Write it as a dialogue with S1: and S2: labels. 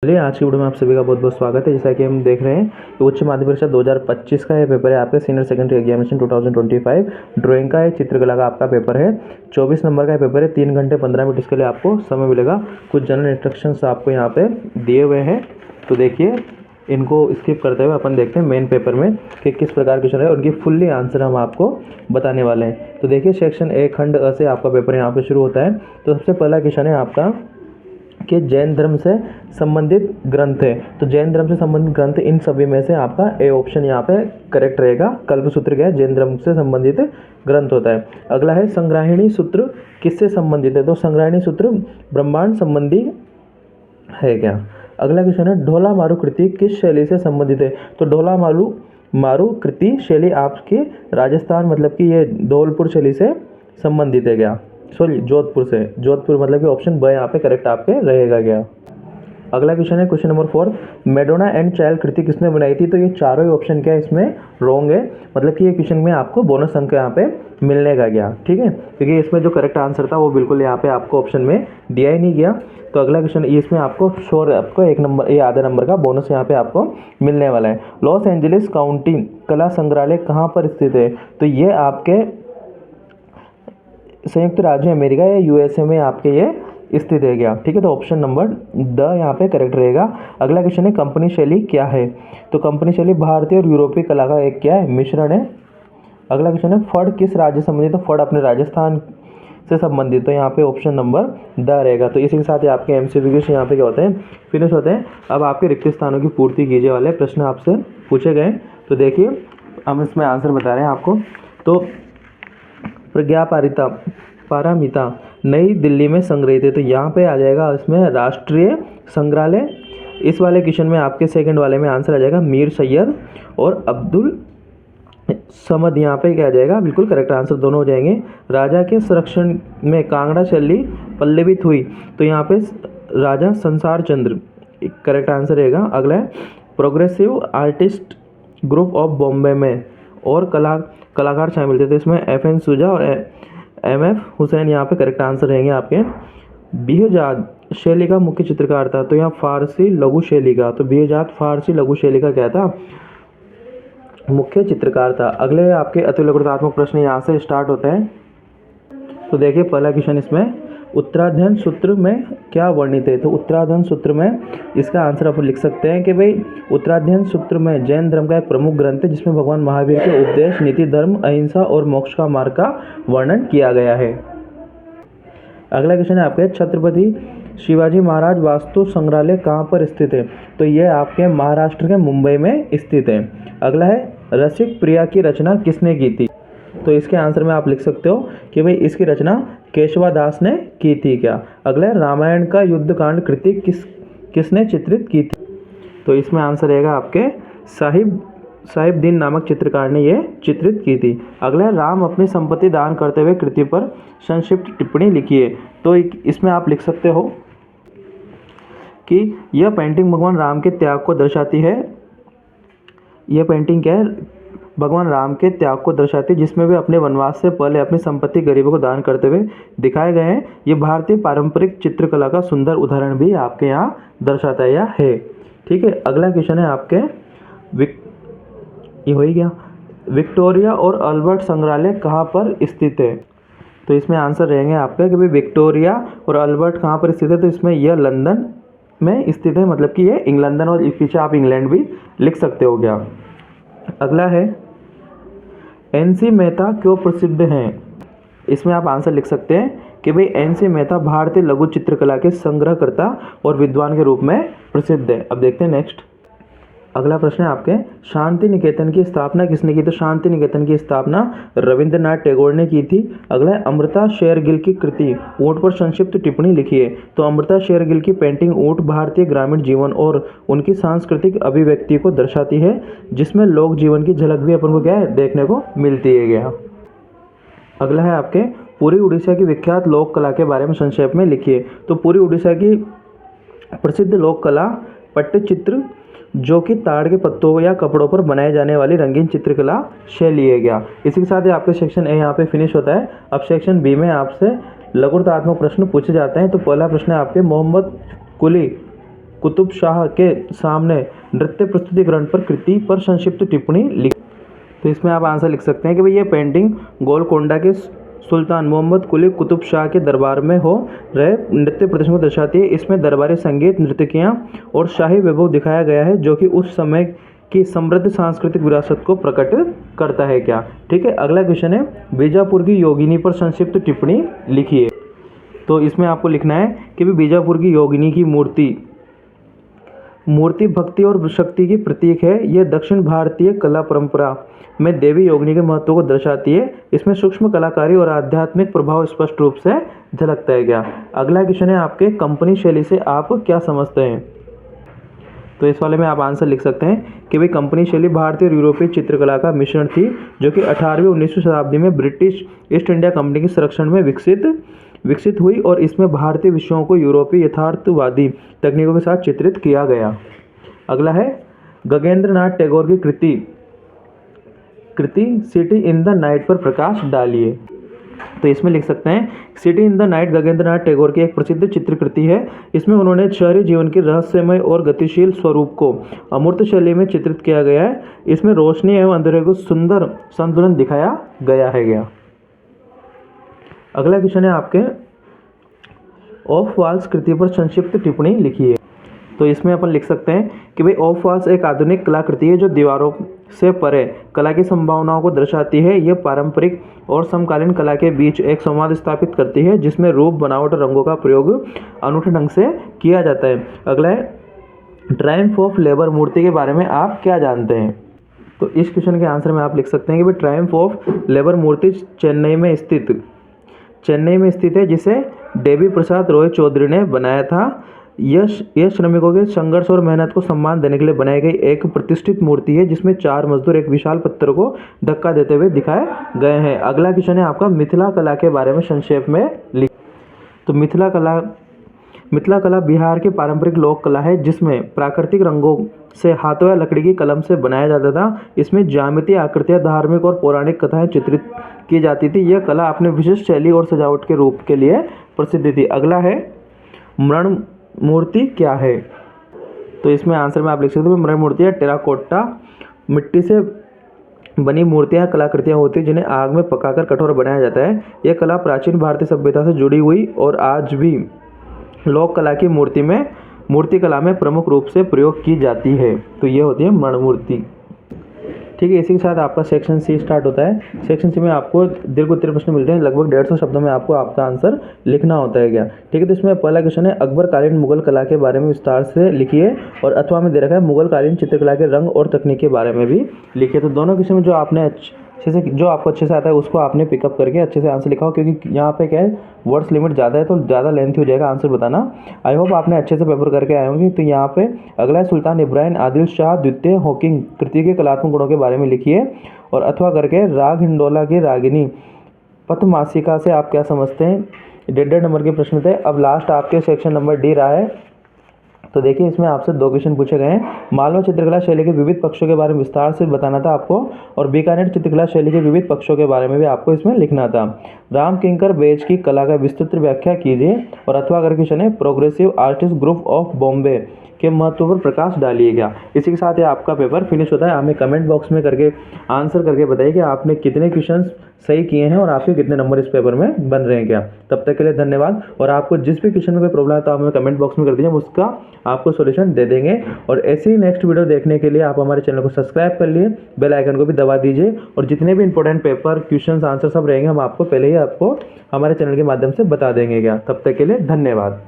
S1: चलिए आज की वीडियो में आप सभी का बहुत बहुत स्वागत है। जैसा कि हम देख रहे हैं कि उच्च माध्यमिक परीक्षा 2025 का ये पेपर है आपका सीनियर सेकेंडरी एग्जामिनेशन 2025 ड्राइंग का है, चित्रकला का आपका पेपर है। 24 नंबर का पेपर है। 3 घंटे 15 मिनट इसके लिए आपको समय मिलेगा। कुछ जनरल इंस्ट्रक्शंस आपको यहाँ पे दिए हुए हैं, तो देखिए इनको स्किप करते हुए अपन देखते हैं मेन पेपर में कि किस प्रकार क्वेश्चन है, उनकी फुल्ली आंसर हम आपको बताने वाले हैं। तो देखिए सेक्शन ए खंड अ से आपका पेपर यहाँ पे शुरू होता है। तो सबसे पहला क्वेश्चन है आपका कि जैन धर्म से संबंधित ग्रंथ है। तो जैन धर्म से संबंधित ग्रंथ इन सभी में से आपका ए ऑप्शन यहाँ पे करेक्ट रहेगा। कल्पसूत्र क्या है? जैन धर्म से संबंधित ग्रंथ होता है। अगला है संग्राहिणी सूत्र किससे संबंधित है? तो संग्राहिणी सूत्र ब्रह्मांड संबंधी है क्या? अगला क्वेश्चन है ढोला मारू कृति किस शैली से संबंधित है? तो ढोला मारू कृति शैली आपकी राजस्थान मतलब कि ये धौलपुर शैली से संबंधित है क्या? सॉरी जोधपुर से। जोधपुर मतलब कि ऑप्शन ब यहाँ पे करेक्ट आपके रहेगा क्या? अगला क्वेश्चन है question number 4, Madonna and child कृति किसने बनाई थी? तो ये चारों ही ऑप्शन क्या है इसमें रॉन्ग है, मतलब कि ये क्वेश्चन में आपको बोनस अंक यहाँ पे मिलने का गया, ठीक है, क्योंकि इसमें जो करेक्ट आंसर था वो बिल्कुल यहाँ पे आपको ऑप्शन में दिया ही नहीं गया। तो अगला क्वेश्चन इसमें आपको श्योर आपको 1 नंबर ये आधे नंबर का बोनस यहाँ पे आपको मिलने वाला है। लॉस एंजलिस काउंटी कला संग्रहालय कहाँ पर स्थित है? तो ये आपके संयुक्त राज्य अमेरिका या यूएसए में आपके ये स्थित है क्या? ठीक है, तो ऑप्शन नंबर द यहाँ पे करेक्ट रहेगा। अगला क्वेश्चन है कंपनी शैली क्या है? तो कंपनी शैली भारतीय और यूरोपीय कला का एक क्या है? मिश्रण है। अगला क्वेश्चन है फड़ किस राज्य से संबंधित? तो फड़ अपने राजस्थान से संबंधित, तो यहाँ पे ऑप्शन नंबर द रहेगा। तो इसी के साथ ही आपके एमसीक्यू यहाँ पे क्या होते हैं? फिनिश होते हैं। अब आपके रिक्त स्थानों की पूर्ति कीजिए वाले प्रश्न आपसे पूछे गए। तो देखिए हम इसमें आंसर बता रहे हैं आपको। तो प्रज्ञा पारमिता नई दिल्ली में संग्रहित है, तो यहाँ पे आ जाएगा इसमें राष्ट्रीय संग्रहालय। इस वाले क्वेश्चन में आपके सेकंड वाले में आंसर आ जाएगा मीर सैयद और अब्दुल समद। यहाँ पे क्या आ जाएगा? बिल्कुल करेक्ट आंसर दोनों हो जाएंगे। राजा के संरक्षण में कांगड़ा शैली पल्लवित हुई, तो यहाँ पे राजा संसार चंद्र करेक्ट आंसर रहेगा। अगला है progressive artist group of Bombay में और कलाकार शामिल थे, तो इसमें FN सुजा और MF हुसैन यहाँ पे करेक्ट आंसर रहेंगे आपके। बेहजाद शैली का मुख्य चित्रकार था, तो यहाँ फारसी लघु शैली का, तो बेहजाद फारसी लघु शैली का क्या था? मुख्य चित्रकार था। अगले आपके अतिलघुतात्मक प्रश्न यहाँ से स्टार्ट होते हैं। तो देखिए पहला क्वेश्चन इसमें उत्तराध्ययन सूत्र में क्या वर्णित है? तो उत्तराध्ययन सूत्र में इसका आंसर आप लिख सकते हैं कि भाई उत्तराध्ययन सूत्र में जैन धर्म का एक प्रमुख ग्रंथ है जिसमें भगवान महावीर के उपदेश, नीति, धर्म, अहिंसा और मोक्ष का मार्ग का वर्णन किया गया है। अगला क्वेश्चन है आपके छत्रपति शिवाजी महाराज वास्तु संग्रहालय कहाँ पर स्थित है? तो ये आपके महाराष्ट्र के मुंबई में स्थित है। अगला है रसिक प्रिया की रचना किसने की थी? तो इसके आंसर में आप लिख सकते हो कि भाई इसकी रचना केशवादास ने की थी क्या? अगला है रामायण का युद्धकांड कृति किसने चित्रित की थी? तो इसमें आंसर रहेगा आपके साहिबदीन नामक चित्रकार ने ये चित्रित की थी। अगला है राम अपनी संपत्ति दान करते हुए कृति पर संक्षिप्त टिप्पणी लिखी है, तो इसमें आप लिख सकते हो कि यह पेंटिंग भगवान राम के त्याग को दर्शाती है। यह पेंटिंग क्या है? भगवान राम के त्याग को दर्शाती है, जिसमें वे अपने वनवास से पहले अपनी संपत्ति गरीबों को दान करते हुए दिखाए गए हैं। ये भारतीय पारंपरिक चित्रकला का सुंदर उदाहरण भी आपके यहाँ दर्शाता है। ठीक है, अगला क्वेश्चन है आपके ये हो ही गया। विक्टोरिया और अल्बर्ट संग्रहालय कहाँ पर स्थित है? तो इसमें आंसर रहेंगे आपके कि भाई विक्टोरिया और अल्बर्ट कहाँ पर स्थित है? तो इसमें यह लंदन में स्थित है, मतलब कि ये लंदन और पीछे आप इंग्लैंड भी लिख सकते हो क्या? अगला है NC मेहता क्यों प्रसिद्ध हैं? इसमें आप आंसर लिख सकते हैं कि भाई NC मेहता भारतीय लघु चित्रकला के संग्रहकर्ता और विद्वान के रूप में प्रसिद्ध है। अब देखते हैं नेक्स्ट। अगला प्रश्न है आपके शांति निकेतन की स्थापना किसने की? तो शांति निकेतन की स्थापना रविंद्रनाथ टैगोर ने की थी। अगला है अमृता शेरगिल की कृति ऊँट पर संक्षिप्त टिप्पणी लिखी है, तो अमृता शेरगिल की पेंटिंग ऊँट भारतीय ग्रामीण जीवन और उनकी सांस्कृतिक अभिव्यक्ति को दर्शाती है, जिसमें लोक जीवन की झलक भी अपन को क्या है देखने को मिलती है क्या? अगला है आपके पूरी उड़ीसा की विख्यात लोक कला के बारे में संक्षेप में लिखिए। तो पूरी उड़ीसा की प्रसिद्ध लोक कला पट्टचित्र, जो कि ताड़ के पत्तों या कपड़ों पर बनाए जाने वाली रंगीन चित्रकला शैली है क्या? इसी के साथ ही आपके सेक्शन ए यहाँ पे फिनिश होता है। अब सेक्शन बी में आपसे लघुतात्मक प्रश्न पूछे जाते हैं। तो पहला प्रश्न है आपके मोहम्मद कुली कुतुब शाह के सामने नृत्य प्रस्तुतिकरण पर कृति पर संक्षिप्त टिप्पणी लिख। तो इसमें आप आंसर लिख सकते हैं कि भाई ये पेंटिंग गोलकोंडा के सुल्तान मोहम्मद कुली कुतुब शाह के दरबार में हो रहे नृत्य प्रदर्शन को दर्शाती है। इसमें दरबारी संगीत, नृत्यकियाँ और शाही वैभव दिखाया गया है जो कि उस समय की समृद्ध सांस्कृतिक विरासत को प्रकट करता है क्या। ठीक है, अगला क्वेश्चन है बीजापुर की योगिनी पर संक्षिप्त टिप्पणी लिखिए। तो इसमें आपको लिखना है कि भी बीजापुर की योगिनी की मूर्ति भक्ति और शक्ति की प्रतीक है। यह दक्षिण भारतीय कला परंपरा में देवी योगिनी के महत्व को दर्शाती है। इसमें सूक्ष्म कलाकारी और आध्यात्मिक प्रभाव स्पष्ट रूप से झलकता है क्या। अगला क्वेश्चन है आपके कंपनी शैली से आप क्या समझते हैं। तो इस वाले में आप आंसर लिख सकते हैं कि भाई कंपनी शैली भारतीय और यूरोपीय चित्रकला का मिश्रण थी जो कि 18वीं-19वीं शताब्दी में ब्रिटिश ईस्ट इंडिया कंपनी के संरक्षण में विकसित हुई और इसमें भारतीय विषयों को यूरोपीय यथार्थवादी तकनीकों के साथ चित्रित किया गया। अगला है गगनेंद्र नाथ टैगोर की कृति सिटी इन द नाइट पर प्रकाश डालिए। तो इसमें लिख सकते हैं city in the night Gaganendra Nath Tagore की एक प्रसिद्ध चित्रकृति है। इसमें उन्होंने शहरी जीवन के रहस्यमय और गतिशील स्वरूप को अमूर्त शैली में चित्रित किया गया है। इसमें रोशनी एवं अंधेरे को सुंदर संतुलन दिखाया गया है क्या। अगला क्वेश्चन है आपके ऑफ वॉल्स कृति पर संक्षिप्त टिप्पणी लिखिए। तो इसमें अपन लिख सकते हैं कि भाई ऑफ वॉल्स एक आधुनिक कलाकृति है जो दीवारों से परे कला की संभावनाओं को दर्शाती है। यह पारंपरिक और समकालीन कला के बीच एक संवाद स्थापित करती है जिसमें रूप, बनावट और रंगों का प्रयोग अनूठे ढंग से किया जाता है। अगला है ट्रायम्फ ऑफ लेबर मूर्ति के बारे में आप क्या जानते हैं। तो इस क्वेश्चन के आंसर में आप लिख सकते हैं कि भाई ट्रायम्फ ऑफ लेबर मूर्ति चेन्नई में स्थित है जिसे देवी प्रसाद रॉय चौधरी ने बनाया था। यह श्रमिकों के संघर्ष और मेहनत को सम्मान देने के लिए बनाई गई एक प्रतिष्ठित मूर्ति है जिसमें 4 मजदूर एक विशाल पत्थर को धक्का देते हुए दिखाए गए हैं। अगला क्वेश्चन है आपका मिथिला कला के बारे में संक्षेप में लिख। तो मिथिला कला बिहार की पारंपरिक लोक कला है जिसमें प्राकृतिक रंगों से हाथों या लकड़ी की कलम से बनाया जाता था। इसमें ज्यामितीय आकृतियाँ, धार्मिक और पौराणिक कथाएं चित्रित की जाती थी। यह कला अपने विशिष्ट शैली और सजावट के रूप के लिए प्रसिद्ध थी। अगला है मृण मूर्ति क्या है। तो इसमें आंसर में आप लिख सकते हो मृण मूर्तियाँ टेराकोटा मिट्टी से बनी मूर्तियाँ कलाकृतियाँ होती हैं जिन्हें आग में पकाकर कठोर बनाया जाता है। यह कला प्राचीन भारतीय सभ्यता से जुड़ी हुई और आज भी लोक कला की मूर्ति कला में प्रमुख रूप से प्रयोग की जाती है। तो ये होती है मृण मूर्ति। ठीक है, इसी के साथ आपका सेक्शन सी स्टार्ट होता है। सेक्शन सी में आपको दीर्घ उत्तरीय प्रश्न मिलते हैं। लगभग 150 शब्दों में आपको आपका आंसर लिखना होता है क्या। ठीक है, तो इसमें पहला क्वेश्चन है अकबरकालीन मुगल कला के बारे में विस्तार से लिखिए और अथवा में दे रखा है मुगलकालीन चित्रकला के रंग और तकनीक के बारे में भी लिखिए। तो दोनों क्वेश्चन में जो आपको अच्छे से आता है उसको आपने पिकअप करके अच्छे से आंसर लिखा हो, क्योंकि यहाँ पे क्या है वर्ड्स लिमिट ज़्यादा है तो ज़्यादा लेंथी हो जाएगा आंसर बताना। आई होप आपने अच्छे से पेपर करके आए होंगे। तो यहाँ पे अगला है सुल्तान इब्राहिम आदिल शाह द्वितीय हॉकिंग कृति के कलात्मक गुणों के बारे में लिखिए और अथवा करके राग हिंडोला की रागिनी पथमासिका से आप क्या समझते हैं। 1.5 नंबर के प्रश्न थे। अब लास्ट आपके सेक्शन नंबर डी रहा है। तो देखिए इसमें आपसे 2 क्वेश्चन पूछे गए हैं। मालवा चित्रकला शैली के विविध पक्षों के बारे में विस्तार से बताना था आपको और बीकानेर चित्रकला शैली के विविध पक्षों के बारे में भी आपको इसमें लिखना था। राम किंकर बेज की कला का विस्तृत व्याख्या कीजिए और अथवा कर क्वेश्चन है progressive artist group of Bombay के महत्व पर प्रकाश डालिएगा। इसी के साथ ही आपका पेपर फिनिश होता है। हमें कमेंट बॉक्स में करके आंसर करके बताइए कि आपने कितने क्वेश्चंस सही किए हैं और आपके कितने नंबर इस पेपर में बन रहे हैं क्या। तब तक के लिए धन्यवाद। और आपको जिस भी क्वेश्चन में कोई प्रॉब्लम है तो आप हमें कमेंट बॉक्स में कर दीजिए, उसका आपको सॉल्यूशन दे देंगे। और ऐसे ही नेक्स्ट वीडियो देखने के लिए आप हमारे चैनल को सब्सक्राइब कर लिए, बेल आइकन को भी दबा दीजिए और जितने भी इंपॉर्टेंट पेपर क्वेश्चन आंसर सब रहेंगे हम आपको पहले ही हमारे चैनल के माध्यम से बता देंगे क्या। तब तक के लिए धन्यवाद।